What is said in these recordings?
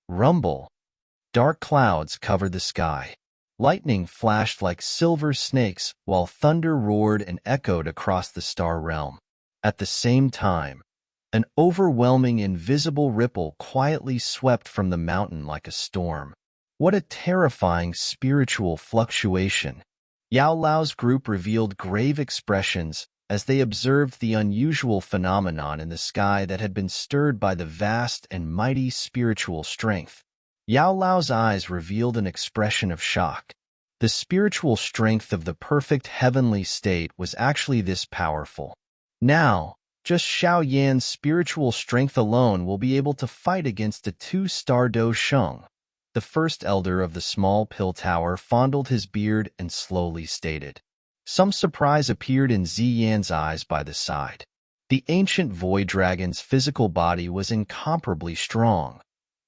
Rumble. Dark clouds covered the sky. Lightning flashed like silver snakes, while thunder roared and echoed across the star realm. At the same time, an overwhelming invisible ripple quietly swept from the mountain like a storm. What a terrifying spiritual fluctuation! Yao Lao's group revealed grave expressions as they observed the unusual phenomenon in the sky that had been stirred by the vast and mighty spiritual strength. Yao Lao's eyes revealed an expression of shock. The spiritual strength of the perfect heavenly state was actually this powerful. Now, just Xiao Yan's spiritual strength alone will be able to fight against the two-star Do Sheng. The first elder of the small pill tower fondled his beard and slowly stated. Some surprise appeared in Ziyan's eyes by the side. The ancient void dragon's physical body was incomparably strong,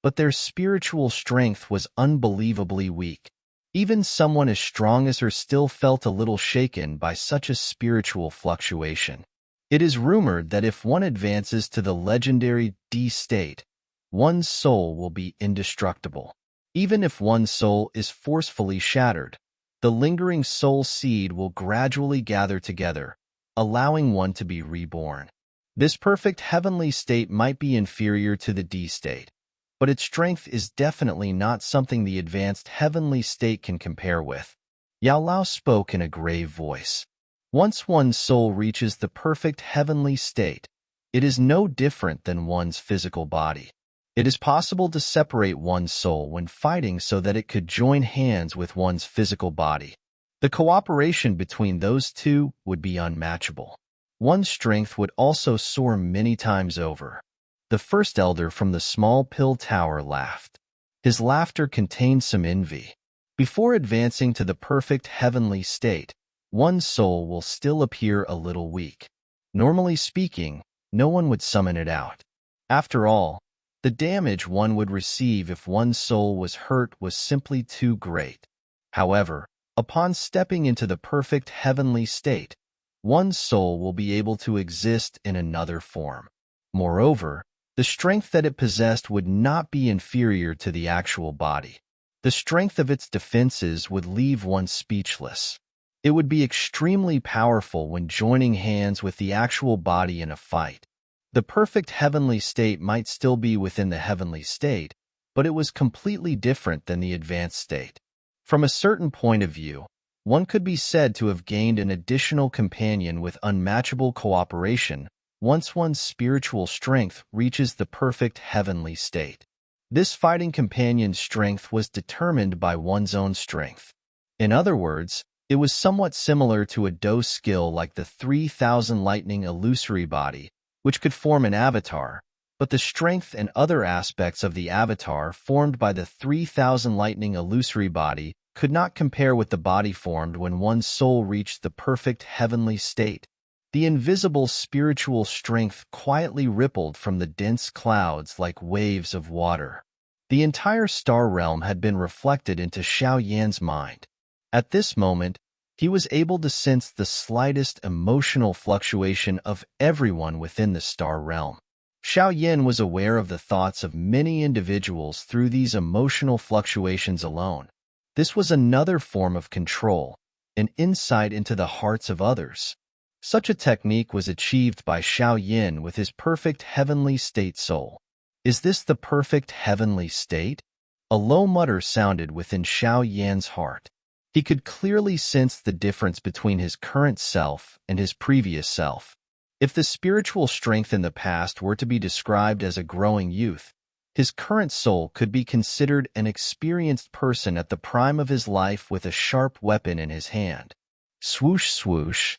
but their spiritual strength was unbelievably weak. Even someone as strong as her still felt a little shaken by such a spiritual fluctuation. It is rumored that if one advances to the legendary D state, one's soul will be indestructible. Even if one's soul is forcefully shattered, the lingering soul seed will gradually gather together, allowing one to be reborn. This perfect heavenly state might be inferior to the D state, but its strength is definitely not something the advanced heavenly state can compare with. Yao Lao spoke in a grave voice. Once one's soul reaches the perfect heavenly state, it is no different than one's physical body. It is possible to separate one's soul when fighting so that it could join hands with one's physical body. The cooperation between those two would be unmatchable. One's strength would also soar many times over. The first elder from the small pill tower laughed. His laughter contained some envy. Before advancing to the perfect heavenly state, one's soul will still appear a little weak. Normally speaking, no one would summon it out. After all, the damage one would receive if one's soul was hurt was simply too great. However, upon stepping into the perfect heavenly state, one's soul will be able to exist in another form. Moreover, the strength that it possessed would not be inferior to the actual body. The strength of its defenses would leave one speechless. It would be extremely powerful when joining hands with the actual body in a fight. The perfect heavenly state might still be within the heavenly state, but it was completely different than the advanced state. From a certain point of view, one could be said to have gained an additional companion with unmatchable cooperation once one's spiritual strength reaches the perfect heavenly state. This fighting companion's strength was determined by one's own strength. In other words, it was somewhat similar to a Do skill like the 3000 lightning illusory body, which could form an avatar, but the strength and other aspects of the avatar formed by the 3000 lightning illusory body could not compare with the body formed when one's soul reached the perfect heavenly state. The invisible spiritual strength quietly rippled from the dense clouds like waves of water. The entire star realm had been reflected into Xiao Yan's mind. At this moment, he was able to sense the slightest emotional fluctuation of everyone within the star realm. Xiao Yan was aware of the thoughts of many individuals through these emotional fluctuations alone. This was another form of control, an insight into the hearts of others. Such a technique was achieved by Xiao Yan with his perfect heavenly state soul. Is this the perfect heavenly state? A low mutter sounded within Xiao Yan's heart. He could clearly sense the difference between his current self and his previous self. If the spiritual strength in the past were to be described as a growing youth, his current soul could be considered an experienced person at the prime of his life with a sharp weapon in his hand. Swoosh swoosh.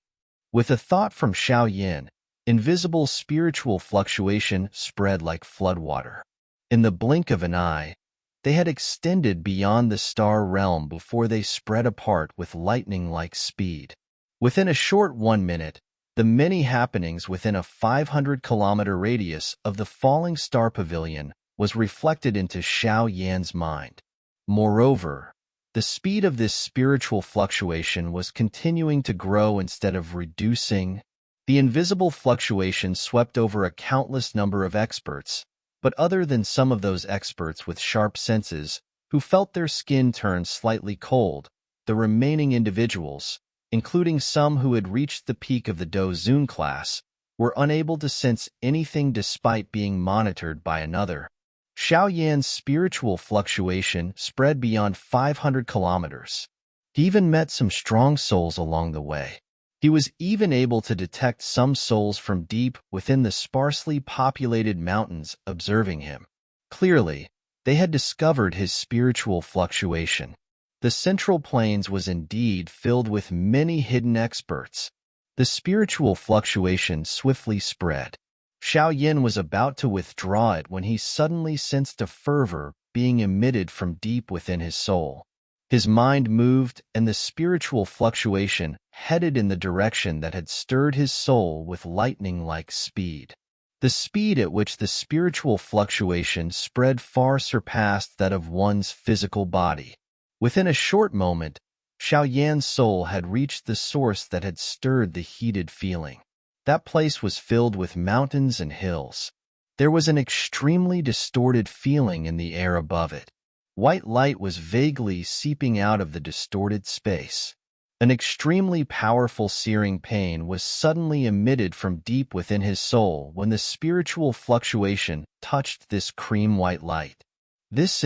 With a thought from Xiao Yan, invisible spiritual fluctuation spread like floodwater. In the blink of an eye, they had extended beyond the star realm before they spread apart with lightning-like speed. Within a short 1 minute, the many happenings within a 500-kilometer radius of the falling star pavilion was reflected into Xiao Yan's mind. Moreover, the speed of this spiritual fluctuation was continuing to grow instead of reducing. The invisible fluctuation swept over a countless number of experts, But other than some of those experts with sharp senses who felt their skin turn slightly cold, the remaining individuals, including some who had reached the peak of the Dozun class, were unable to sense anything despite being monitored by another. Xiao Yan's spiritual fluctuation spread beyond 500 kilometers. He even met some strong souls along the way. He was even able to detect some souls from deep within the sparsely populated mountains observing him. Clearly, they had discovered his spiritual fluctuation. The Central Plains was indeed filled with many hidden experts. The spiritual fluctuation swiftly spread. Xiao Yan was about to withdraw it when he suddenly sensed a fervor being emitted from deep within his soul. His mind moved, and the spiritual fluctuation headed in the direction that had stirred his soul with lightning-like speed. The speed at which the spiritual fluctuation spread far surpassed that of one's physical body. Within a short moment, Xiao Yan's soul had reached the source that had stirred the heated feeling. That place was filled with mountains and hills. There was an extremely distorted feeling in the air above it. White light was vaguely seeping out of the distorted space. An extremely powerful searing pain was suddenly emitted from deep within his soul when the spiritual fluctuation touched this cream-white light. This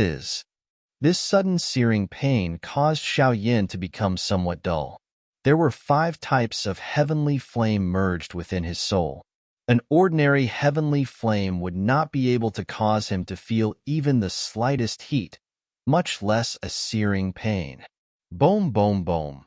sudden searing pain caused Xiao Yan to become somewhat dull. There were 5 types of heavenly flame merged within his soul. An ordinary heavenly flame would not be able to cause him to feel even the slightest heat, much less a searing pain. Boom, boom, boom.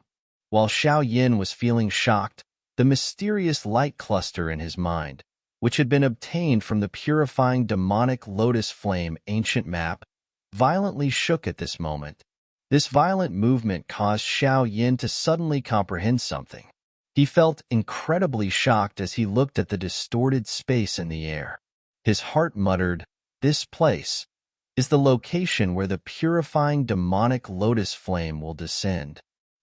While Xiao Yan was feeling shocked, the mysterious light cluster in his mind, which had been obtained from the purifying demonic lotus flame ancient map, violently shook at this moment. This violent movement caused Xiao Yan to suddenly comprehend something. He felt incredibly shocked as he looked at the distorted space in the air. His heart muttered, "This place is the location where the purifying demonic lotus flame will descend."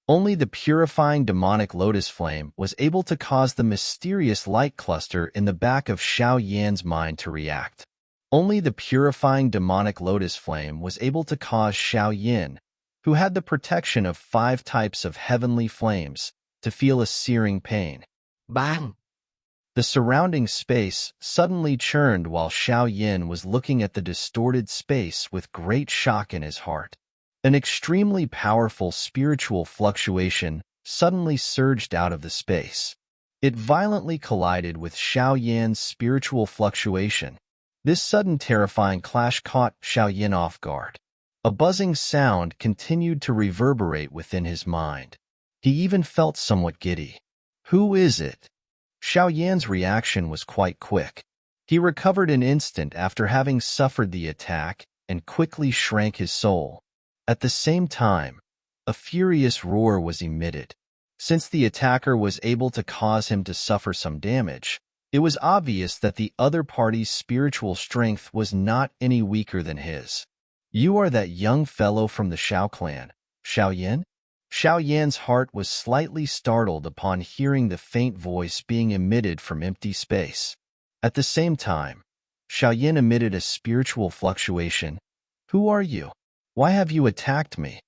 Only the purifying demonic lotus flame was able to cause the mysterious light cluster in the back of Xiao Yan's mind to react. Only the purifying demonic lotus flame was able to cause Xiao Yan, who had the protection of 5 types of heavenly flames, to feel a searing pain. Bang! The surrounding space suddenly churned while Xiao Yan was looking at the distorted space with great shock in his heart. An extremely powerful spiritual fluctuation suddenly surged out of the space. It violently collided with Xiao Yan's spiritual fluctuation. This sudden terrifying clash caught Xiao Yan off guard. A buzzing sound continued to reverberate within his mind. He even felt somewhat giddy. Who is it? Xiao Yan's reaction was quite quick. He recovered an instant after having suffered the attack and quickly shrank his soul. At the same time, a furious roar was emitted. Since the attacker was able to cause him to suffer some damage, it was obvious that the other party's spiritual strength was not any weaker than his. "You are that young fellow from the Xiao clan, Xiao Yan?" Xiao Yan's heart was slightly startled upon hearing the faint voice being emitted from empty space. At the same time, Xiao Yan emitted a spiritual fluctuation. "Who are you? Why have you attacked me?"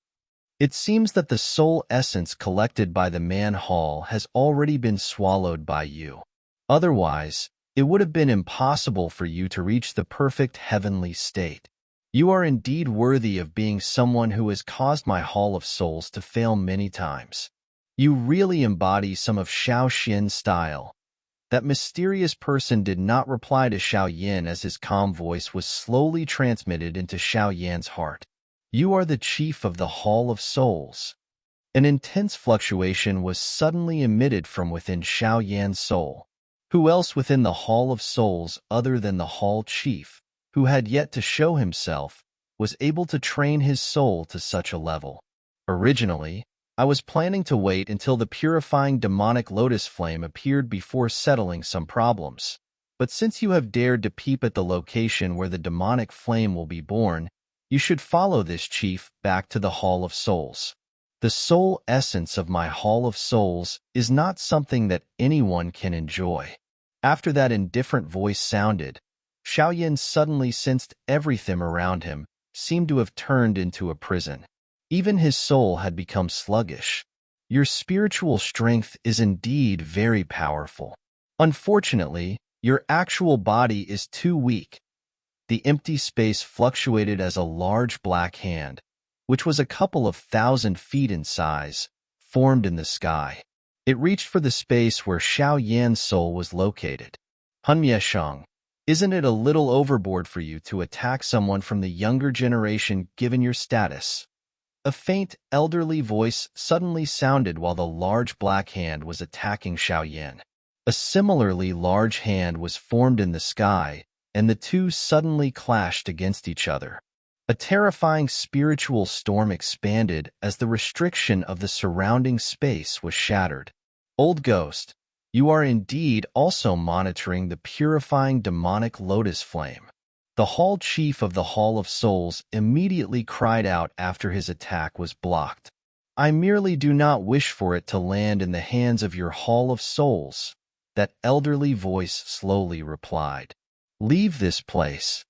It seems that the soul essence collected by the Man Hall has already been swallowed by you. Otherwise, it would have been impossible for you to reach the perfect heavenly state. You are indeed worthy of being someone who has caused my Hall of Souls to fail many times. You really embody some of Xiao Xian's style. That mysterious person did not reply to Xiao Yan as his calm voice was slowly transmitted into Xiao Yan's heart. You are the chief of the Hall of Souls. An intense fluctuation was suddenly emitted from within Xiao Yan's soul. Who else within the Hall of Souls other than the Hall Chief, who had yet to show himself, was able to train his soul to such a level? Originally, I was planning to wait until the purifying demonic lotus flame appeared before settling some problems. But since you have dared to peep at the location where the demonic flame will be born, you should follow this chief back to the Hall of Souls. The soul essence of my Hall of Souls is not something that anyone can enjoy. After that indifferent voice sounded, Xiaoyan suddenly sensed everything around him seemed to have turned into a prison. Even his soul had become sluggish. Your spiritual strength is indeed very powerful. Unfortunately, your actual body is too weak. The empty space fluctuated as a large black hand, which was a couple of 1,000 feet in size, formed in the sky. It reached for the space where Xiao Yan's soul was located. Han Mieshang, isn't it a little overboard for you to attack someone from the younger generation given your status? A faint, elderly voice suddenly sounded while the large black hand was attacking Xiao Yan. A similarly large hand was formed in the sky, and the two suddenly clashed against each other. A terrifying spiritual storm expanded as the restriction of the surrounding space was shattered. Old Ghost, you are indeed also monitoring the purifying demonic lotus flame. The Hall Chief of the Hall of Souls immediately cried out after his attack was blocked. I merely do not wish for it to land in the hands of your Hall of Souls, that elderly voice slowly replied. Leave this place.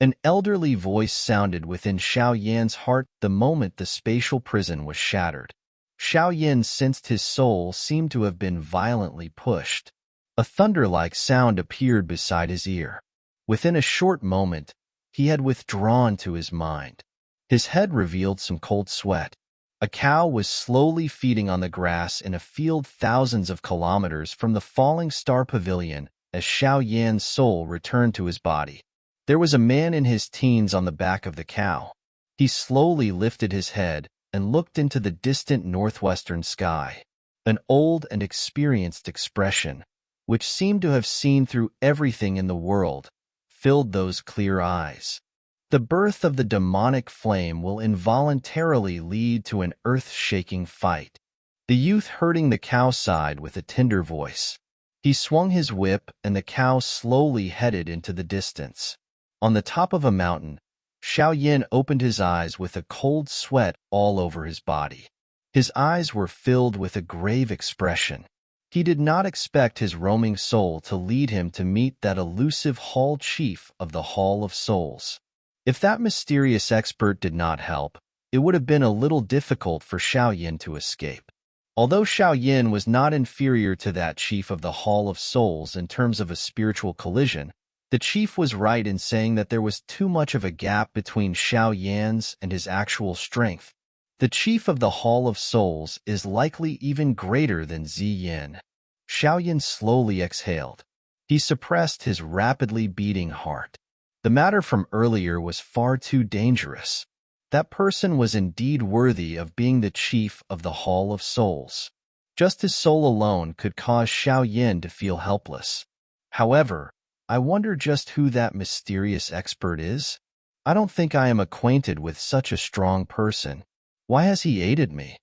An elderly voice sounded within Xiao Yan's heart the moment the spatial prison was shattered. Xiao Yan sensed his soul seemed to have been violently pushed. A thunder-like sound appeared beside his ear. Within a short moment, he had withdrawn to his mind. His head revealed some cold sweat. A cow was slowly feeding on the grass in a field thousands of kilometers from the Falling Star Pavilion as Xiao Yan's soul returned to his body. There was a man in his teens on the back of the cow. He slowly lifted his head and looked into the distant northwestern sky. An old and experienced expression, which seemed to have seen through everything in the world, filled those clear eyes. The birth of the demonic flame will involuntarily lead to an earth-shaking fight. The youth herding the cow sighed with a tender voice. He swung his whip and the cow slowly headed into the distance. On the top of a mountain, Xiao Yan opened his eyes with a cold sweat all over his body. His eyes were filled with a grave expression. He did not expect his roaming soul to lead him to meet that elusive Hall Chief of the Hall of Souls. If that mysterious expert did not help, it would have been a little difficult for Xiao Yan to escape. Although Xiao Yan was not inferior to that chief of the Hall of Souls in terms of a spiritual collision, the chief was right in saying that there was too much of a gap between Xiao Yan's and his actual strength. The chief of the Hall of Souls is likely even greater than Zi Yin. Xiao Yan slowly exhaled. He suppressed his rapidly beating heart. The matter from earlier was far too dangerous. That person was indeed worthy of being the chief of the Hall of Souls. Just his soul alone could cause Xiao Yan to feel helpless. However, I wonder just who that mysterious expert is? I don't think I am acquainted with such a strong person. Why has he aided me?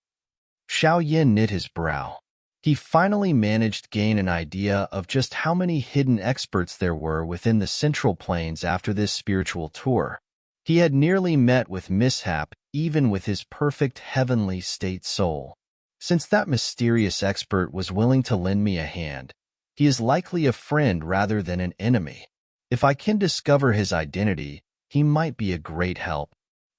Xiao Yan knit his brow. He finally managed to gain an idea of just how many hidden experts there were within the Central Plains after this spiritual tour. He had nearly met with mishap even with his perfect heavenly state soul. Since that mysterious expert was willing to lend me a hand, he is likely a friend rather than an enemy. If I can discover his identity, he might be a great help.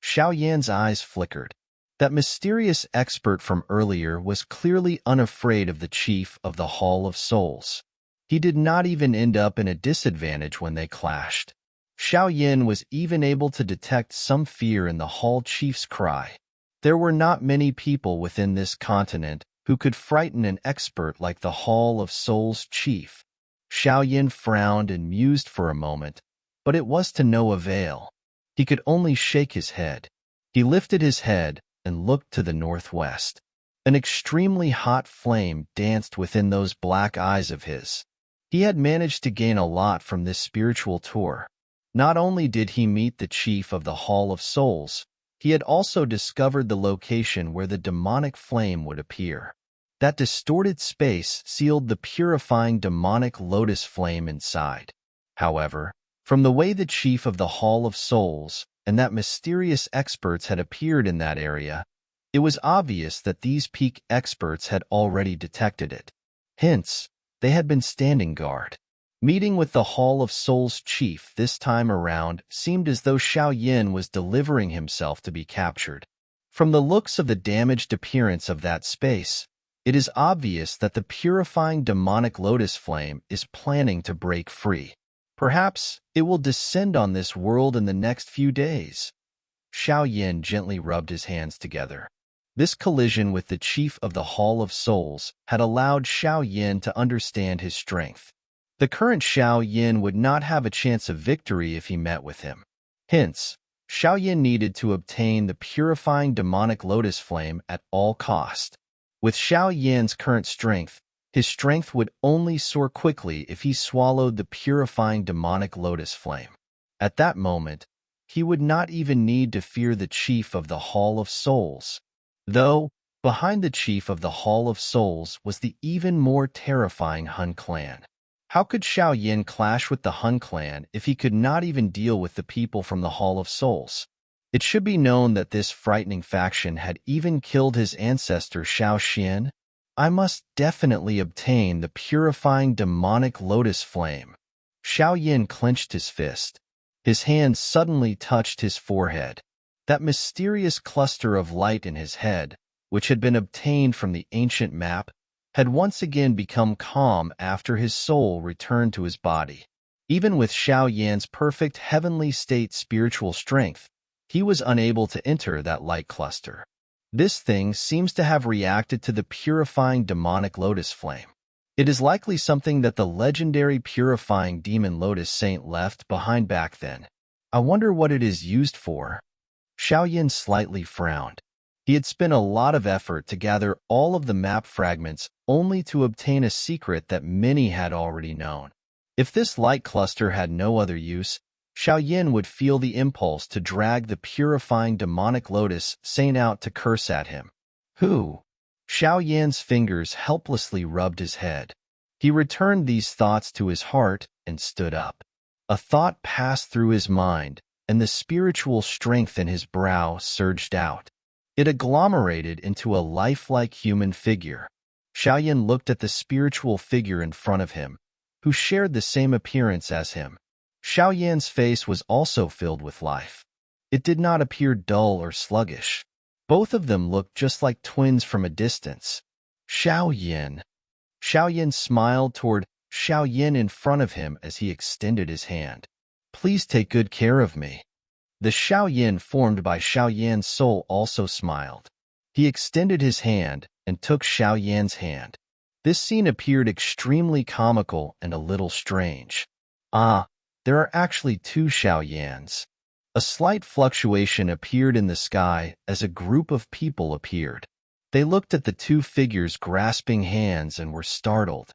Xiao Yan's eyes flickered. That mysterious expert from earlier was clearly unafraid of the chief of the Hall of Souls. He did not even end up in a disadvantage when they clashed. Xiao Yan was even able to detect some fear in the Hall Chief's cry. There were not many people within this continent who could frighten an expert like the Hall of Souls chief. Xiao Yan frowned and mused for a moment, but it was to no avail. He could only shake his head. He lifted his head and looked to the northwest. An extremely hot flame danced within those black eyes of his. He had managed to gain a lot from this spiritual tour. Not only did he meet the chief of the Hall of Souls, he had also discovered the location where the demonic flame would appear. That distorted space sealed the purifying demonic lotus flame inside. However, from the way the chief of the Hall of Souls and that mysterious experts had appeared in that area, it was obvious that these peak experts had already detected it. Hence, they had been standing guard. Meeting with the Hall of Souls chief this time around seemed as though Xiao Yin was delivering himself to be captured. From the looks of the damaged appearance of that space, it is obvious that the purifying demonic lotus flame is planning to break free. Perhaps it will descend on this world in the next few days. Xiao Yin gently rubbed his hands together. This collision with the chief of the Hall of Souls had allowed Xiao Yin to understand his strength. The current Xiao Yin would not have a chance of victory if he met with him. Hence, Xiao Yin needed to obtain the purifying demonic lotus flame at all cost. With Xiao Yin's current strength, his strength would only soar quickly if he swallowed the purifying demonic lotus flame. At that moment, he would not even need to fear the chief of the Hall of Souls. Though, behind the chief of the Hall of Souls was the even more terrifying Hun clan. How could Xiao Yin clash with the Hun clan if he could not even deal with the people from the Hall of Souls? It should be known that this frightening faction had even killed his ancestor Xiao Xian. I must definitely obtain the purifying demonic lotus flame. Xiao Yin clenched his fist. His hand suddenly touched his forehead. That mysterious cluster of light in his head, which had been obtained from the ancient map, had once again become calm after his soul returned to his body. Even with Xiao Yan's perfect heavenly state spiritual strength, he was unable to enter that light cluster. This thing seems to have reacted to the purifying demonic lotus flame. It is likely something that the legendary purifying demon lotus saint left behind back then. I wonder what it is used for. Xiao Yin slightly frowned. He had spent a lot of effort to gather all of the map fragments only to obtain a secret that many had already known. If this light cluster had no other use, Xiao Yin would feel the impulse to drag the purifying demonic lotus saint out to curse at him. Who? Xiao Yan's fingers helplessly rubbed his head. He returned these thoughts to his heart and stood up. A thought passed through his mind, and the spiritual strength in his brow surged out. It agglomerated into a lifelike human figure. Xiao Yin looked at the spiritual figure in front of him, who shared the same appearance as him. Xiao Yan's face was also filled with life. It did not appear dull or sluggish. Both of them looked just like twins from a distance. Xiao Yin. Xiao Yin smiled toward Xiao Yin in front of him as he extended his hand. Please take good care of me. The Xiao Yin formed by Xiao Yan's soul also smiled. He extended his hand and took Xiao Yan's hand. This scene appeared extremely comical and a little strange. Ah, there are actually two Xiao Yans. A slight fluctuation appeared in the sky as a group of people appeared. They looked at the two figures grasping hands and were startled.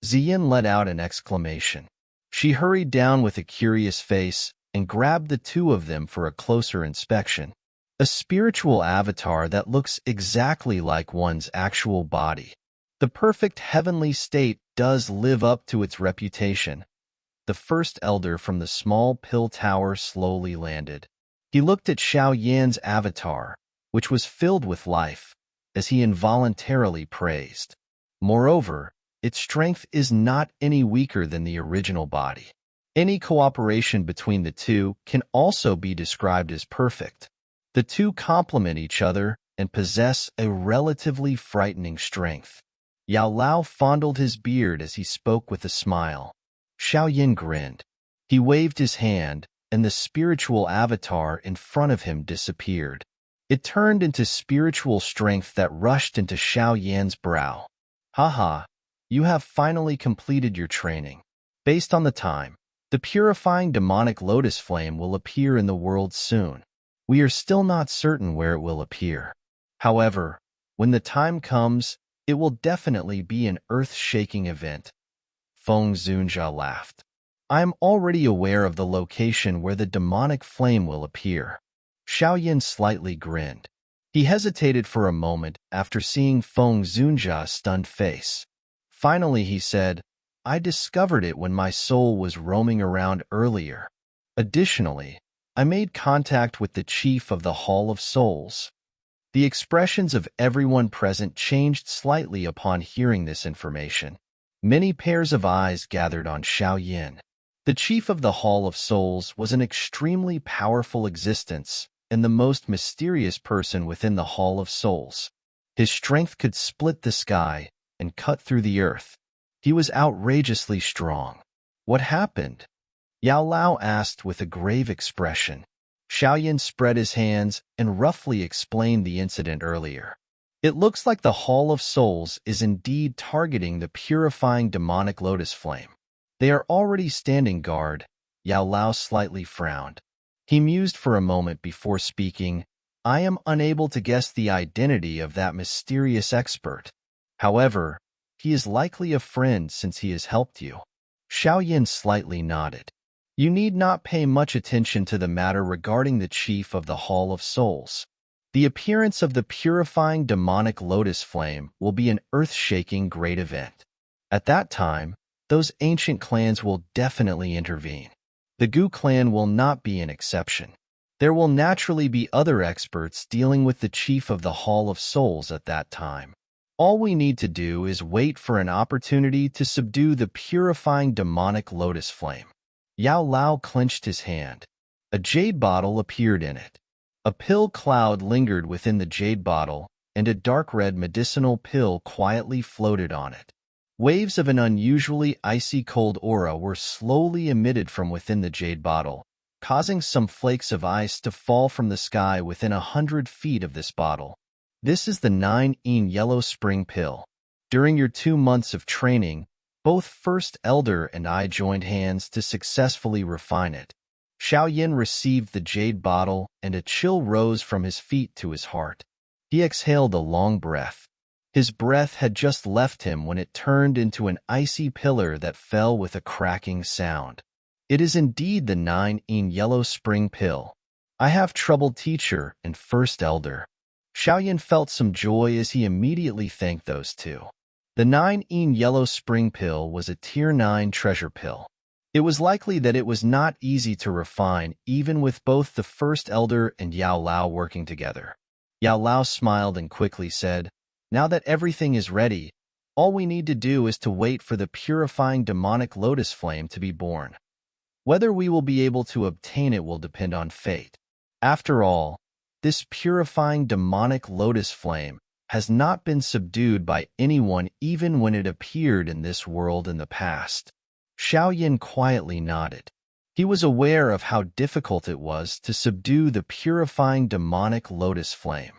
Ziyin let out an exclamation. She hurried down with a curious face and grabbed the two of them for a closer inspection. A spiritual avatar that looks exactly like one's actual body. The perfect heavenly state does live up to its reputation. The first elder from the small pill tower slowly landed. He looked at Xiao Yan's avatar, which was filled with life, as he involuntarily praised. Moreover, its strength is not any weaker than the original body. Any cooperation between the two can also be described as perfect. The two complement each other and possess a relatively frightening strength. Yao Lao fondled his beard as he spoke with a smile. Xiao Yin grinned. He waved his hand, and the spiritual avatar in front of him disappeared. It turned into spiritual strength that rushed into Xiao Yan's brow. Haha, you have finally completed your training. Based on the time, the purifying demonic lotus flame will appear in the world soon. We are still not certain where it will appear. However, when the time comes, it will definitely be an earth-shaking event. Feng Zunjia laughed. I am already aware of the location where the demonic flame will appear. Xiao Yin slightly grinned. He hesitated for a moment after seeing Feng Zunjia's stunned face. Finally, he said, I discovered it when my soul was roaming around earlier. Additionally, I made contact with the chief of the Hall of Souls. The expressions of everyone present changed slightly upon hearing this information. Many pairs of eyes gathered on Xiaoyan. The chief of the Hall of Souls was an extremely powerful existence and the most mysterious person within the Hall of Souls. His strength could split the sky and cut through the earth. He was outrageously strong. What happened? Yao Lao asked with a grave expression. Xiaoyan spread his hands and roughly explained the incident earlier. It looks like the Hall of Souls is indeed targeting the purifying demonic lotus flame. They are already standing guard. Yao Lao slightly frowned. He mused for a moment before speaking. I am unable to guess the identity of that mysterious expert. However, he is likely a friend since he has helped you. Xiaoyan slightly nodded. You need not pay much attention to the matter regarding the chief of the Hall of Souls. The appearance of the purifying demonic lotus flame will be an earth-shaking great event. At that time, those ancient clans will definitely intervene. The Gu clan will not be an exception. There will naturally be other experts dealing with the chief of the Hall of Souls at that time. All we need to do is wait for an opportunity to subdue the purifying demonic lotus flame. Yao Lao clenched his hand. A jade bottle appeared in it. A pill cloud lingered within the jade bottle, and a dark red medicinal pill quietly floated on it. Waves of an unusually icy cold aura were slowly emitted from within the jade bottle, causing some flakes of ice to fall from the sky within 100 feet of this bottle. This is the 9-in Yellow Spring Pill. During your 2 months of training, both First Elder and I joined hands to successfully refine it. Xiaoyan received the jade bottle, and a chill rose from his feet to his heart. He exhaled a long breath. His breath had just left him when it turned into an icy pillar that fell with a cracking sound. It is indeed the 9-in Yellow Spring Pill. I have troubled teacher and First Elder. Xiaoyan felt some joy as he immediately thanked those two. The 9-in Yellow Spring Pill was a Tier 9 treasure pill. It was likely that it was not easy to refine even with both the First Elder and Yao Lao working together. Yao Lao smiled and quickly said, Now that everything is ready, all we need to do is to wait for the purifying demonic lotus flame to be born. Whether we will be able to obtain it will depend on fate. After all, this purifying demonic lotus flame has not been subdued by anyone even when it appeared in this world in the past. Xiaoyan quietly nodded. He was aware of how difficult it was to subdue the purifying demonic lotus flame.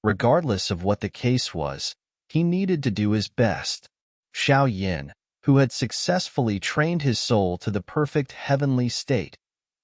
Regardless of what the case was, he needed to do his best. Xiaoyan, who had successfully trained his soul to the perfect heavenly state,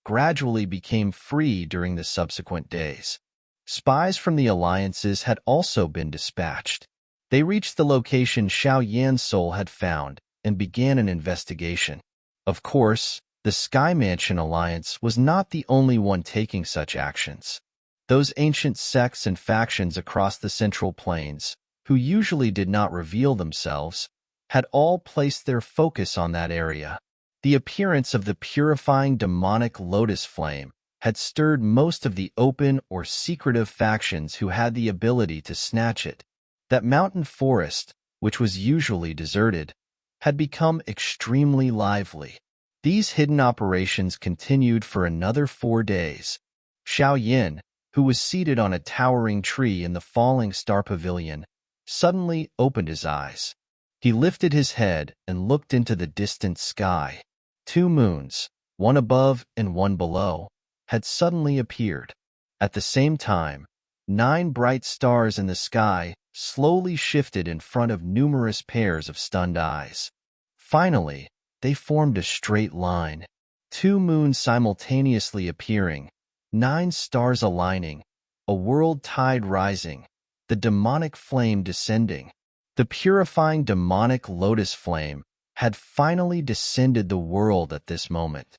gradually became free during the subsequent days. Spies from the alliances had also been dispatched. They reached the location Xiaoyan's soul had found and began an investigation. Of course, the Sky Mansion Alliance was not the only one taking such actions. Those ancient sects and factions across the Central Plains, who usually did not reveal themselves, had all placed their focus on that area. The appearance of the purifying demonic lotus flame had stirred most of the open or secretive factions who had the ability to snatch it. That mountain forest, which was usually deserted, had become extremely lively. These hidden operations continued for another 4 days. Xiaoyan, who was seated on a towering tree in the Falling Star Pavilion, suddenly opened his eyes. He lifted his head and looked into the distant sky. 2 moons, one above and one below, had suddenly appeared. At the same time, 9 bright stars in the sky slowly shifted in front of numerous pairs of stunned eyes. Finally, they formed a straight line. 2 moons simultaneously appearing, 9 stars aligning, a world tide rising, the demonic flame descending. The purifying demonic lotus flame had finally descended the world at this moment.